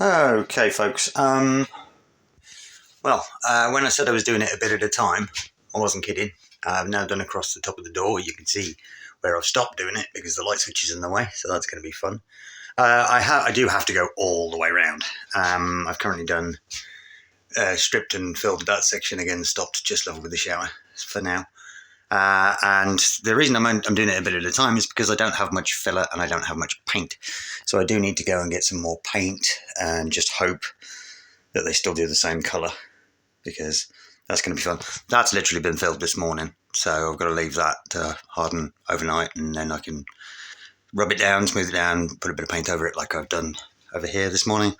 Okay, folks. When I said I was doing it a bit at a time, I wasn't kidding. I've now done across the top of the door. You can see where I've stopped doing it because the light switch is in the way, so that's going to be fun. I do have to go all the way around. I've currently done stripped and filled that section again, stopped just level with the shower for now. And the reason I'm doing it a bit at a time is because I don't have much filler and I don't have much paint. So I do need to go and get some more paint and just hope that they still do the same colour, because that's going to be fun. That's literally been filled this morning, so I've got to leave that to harden overnight, and then I can rub it down, smooth it down, put a bit of paint over it like I've done over here this morning.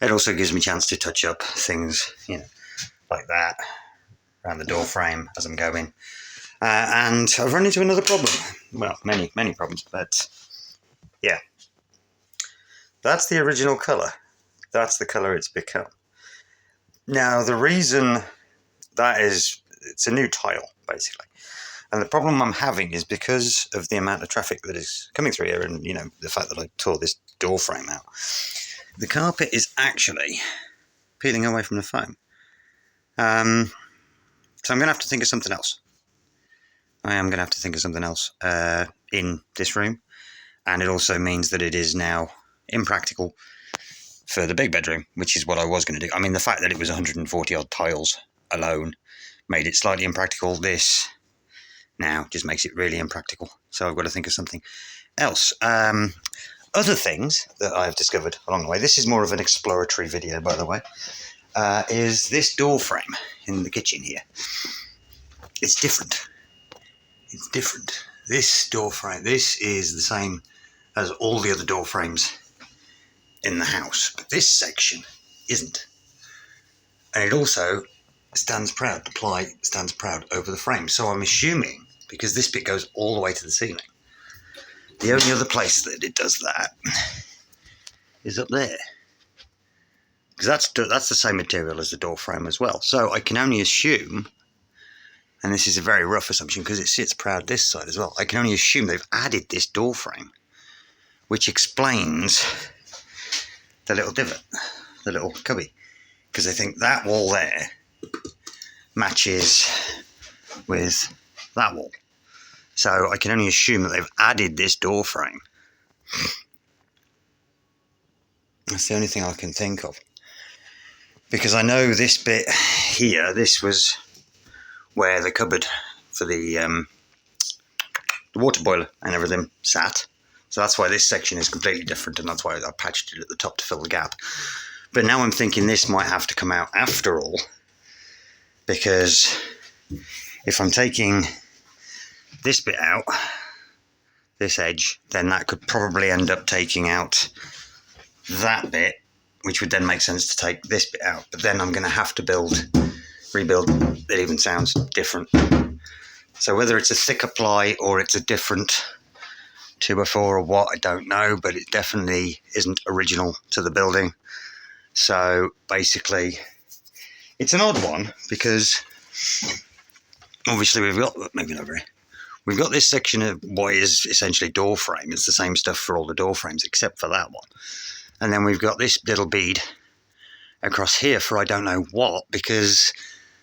It also gives me a chance to touch up things, like that around the door frame as I'm going. And I've run into another problem. Well, many problems, but yeah. That's the original colour. That's the colour it's become. Now, the reason that is, it's a new tile, basically. And the problem I'm having is because of the amount of traffic that is coming through here and, the fact that I tore this door frame out. The carpet is actually peeling away from the foam. So I'm going to have to think of something else. I am going to have to think of something else in this room. And it also means that it is now impractical for the big bedroom, which is what I was going to do. I mean, the fact that it was 140 odd tiles alone made it slightly impractical. This now just makes it really impractical. So I've got to think of something else. Other things that I've discovered along the way, this is more of an exploratory video, by the way, is this door frame in the kitchen here. It's different. It's different. This door frame, this is the same as all the other door frames in the house, but this section isn't. And it also stands proud, the ply stands proud over the frame. So I'm assuming, because this bit goes all the way to the ceiling, the only other place that it does that is up there. Because that's the same material as the door frame as well. So I can only assume, and this is a very rough assumption because it sits proud this side as well, I can only assume they've added this door frame, which explains the little divot, the little cubby, because I think that wall there matches with that wall. So I can only assume that they've added this door frame. That's the only thing I can think of. Because I know this bit here, this was where the cupboard for the water boiler and everything sat. So that's why this section is completely different, and that's why I patched it at the top to fill the gap. But now I'm thinking this might have to come out after all, because if I'm taking this bit out, this edge, then that could probably end up taking out that bit, which would then make sense to take this bit out. But then I'm going to have to rebuild, it even sounds different. So whether it's a thicker ply or it's a different 2x4 or what, I don't know, but it definitely isn't original to the building. So basically, it's an odd one because obviously we've got this section of what is essentially door frame. It's the same stuff for all the door frames except for that one. And then we've got this little bead across here for I don't know what, because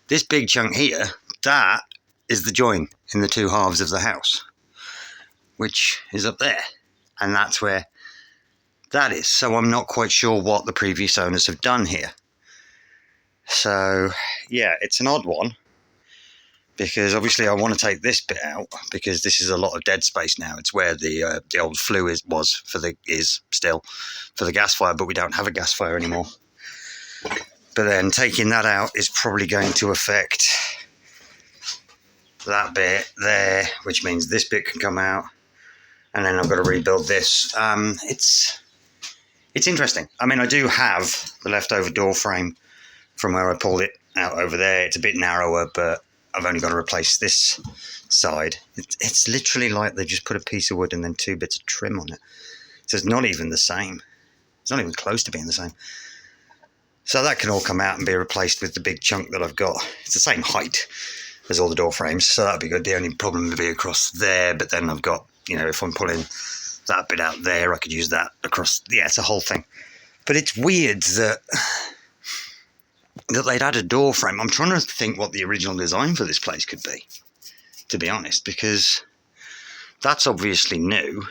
this big chunk here, that is the join in the two halves of the house, which is up there, and that's where that is. So I'm not quite sure what the previous owners have done here. So yeah, it's an odd one, because obviously I want to take this bit out because this is a lot of dead space now. It's where the old flue was still for the gas fire, but we don't have a gas fire anymore. But then taking that out is probably going to affect that bit there, which means this bit can come out. And then I've got to rebuild this. It's interesting. I mean, I do have the leftover door frame from where I pulled it out over there. It's a bit narrower, but I've only got to replace this side. It's literally like they just put a piece of wood and then two bits of trim on it. So it's not even the same. It's not even close to being the same. So that can all come out and be replaced with the big chunk that I've got. It's the same height as all the door frames, so that'd be good. The only problem would be across there, but then I've got, if I'm pulling that bit out there, I could use that across. Yeah, it's a whole thing. But it's weird that they'd add a door frame. I'm trying to think what the original design for this place could be, to be honest, because that's obviously new.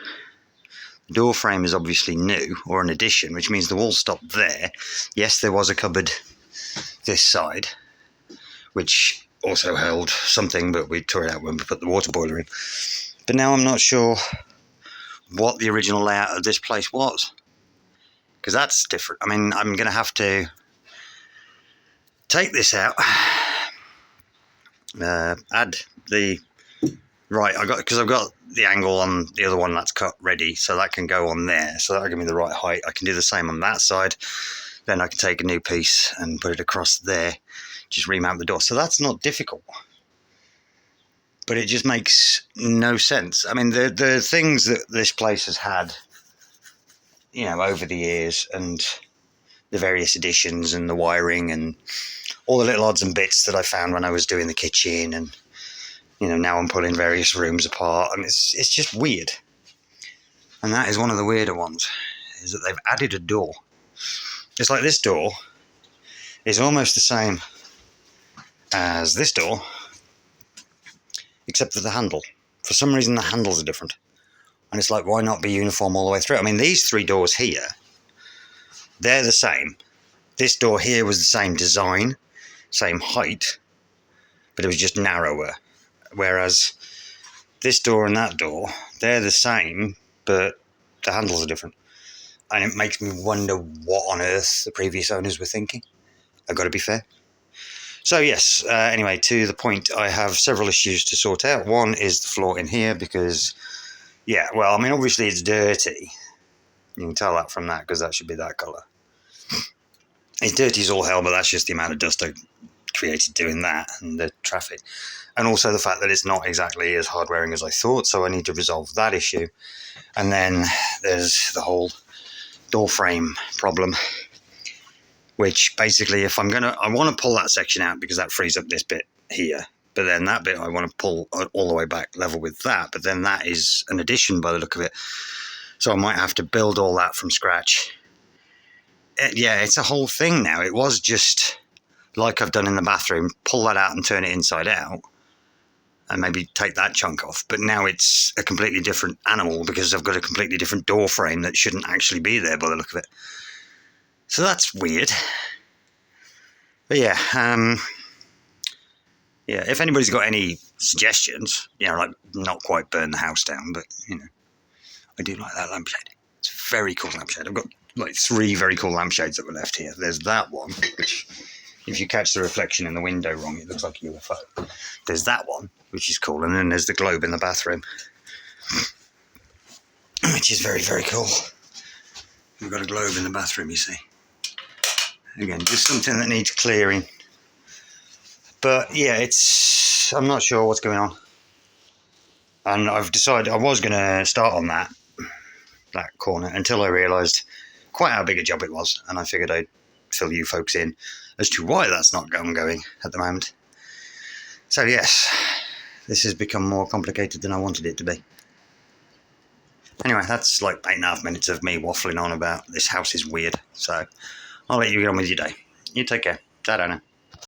The door frame is obviously new, or an addition, which means the wall stopped there. Yes, there was a cupboard this side, which also held something, but we tore it out when we put the water boiler in. But now I'm not sure what the original layout of this place was, because that's different. I mean, I'm going to have to take this out, add the because I've got the angle on the other one that's cut ready, so that can go on there, so that'll give me the right height. I can do the same on that side. Then I can take a new piece and put it across there, just remount the door. So that's not difficult, but it just makes no sense. I mean, the things that this place has had, you know, over the years, and the various additions and the wiring and all the little odds and bits that I found when I was doing the kitchen, and you know, now I'm pulling various rooms apart, and it's just weird. And that is one of the weirder ones, is that they've added a door. It's like this door is almost the same as this door, except for the handle. For some reason, the handles are different. And it's like, why not be uniform all the way through? I mean, these three doors here, they're the same. This door here was the same design, same height, but it was just narrower. Whereas this door and that door, they're the same, but the handles are different. And it makes me wonder what on earth the previous owners were thinking. I've got to be fair. So yes, anyway, to the point, I have several issues to sort out. One is the floor in here because, yeah, well, I mean, obviously it's dirty. You can tell that from that, because that should be that colour. It's dirty as all hell, but that's just the amount of dust I created doing that, and the traffic. And also the fact that it's not exactly as hard wearing as I thought, so I need to resolve that issue. And then there's the whole door frame problem, which basically, if I want to pull that section out because that frees up this bit here, but then that bit I want to pull all the way back level with that, but then that is an addition by the look of it, so I might have to build all that from scratch. Yeah, it's a whole thing now. It was just like I've done in the bathroom, pull that out and turn it inside out, and maybe take that chunk off. But now it's a completely different animal because I've got a completely different door frame that shouldn't actually be there by the look of it. So that's weird. But yeah, if anybody's got any suggestions, you know, like not quite burn the house down, but, you know, I do like that lampshade. It's a very cool lampshade. I've got like 3 very cool lampshades that were left here. There's that one, which, if you catch the reflection in the window wrong, it looks like a UFO. There's that one, which is cool, and then there's the globe in the bathroom, which is very, very cool. We've got a globe in the bathroom, you see. Again, just something that needs clearing. But yeah, I'm not sure what's going on. And I've decided I was going to start on that corner until I realised quite how big a job it was, and I figured I'd fill you folks in as to why that's not going at the moment. So yes, this has become more complicated than I wanted it to be. Anyway, that's like 8.5 minutes of me waffling on about this house is weird. So I'll let you get on with your day. You take care. Ta-da now.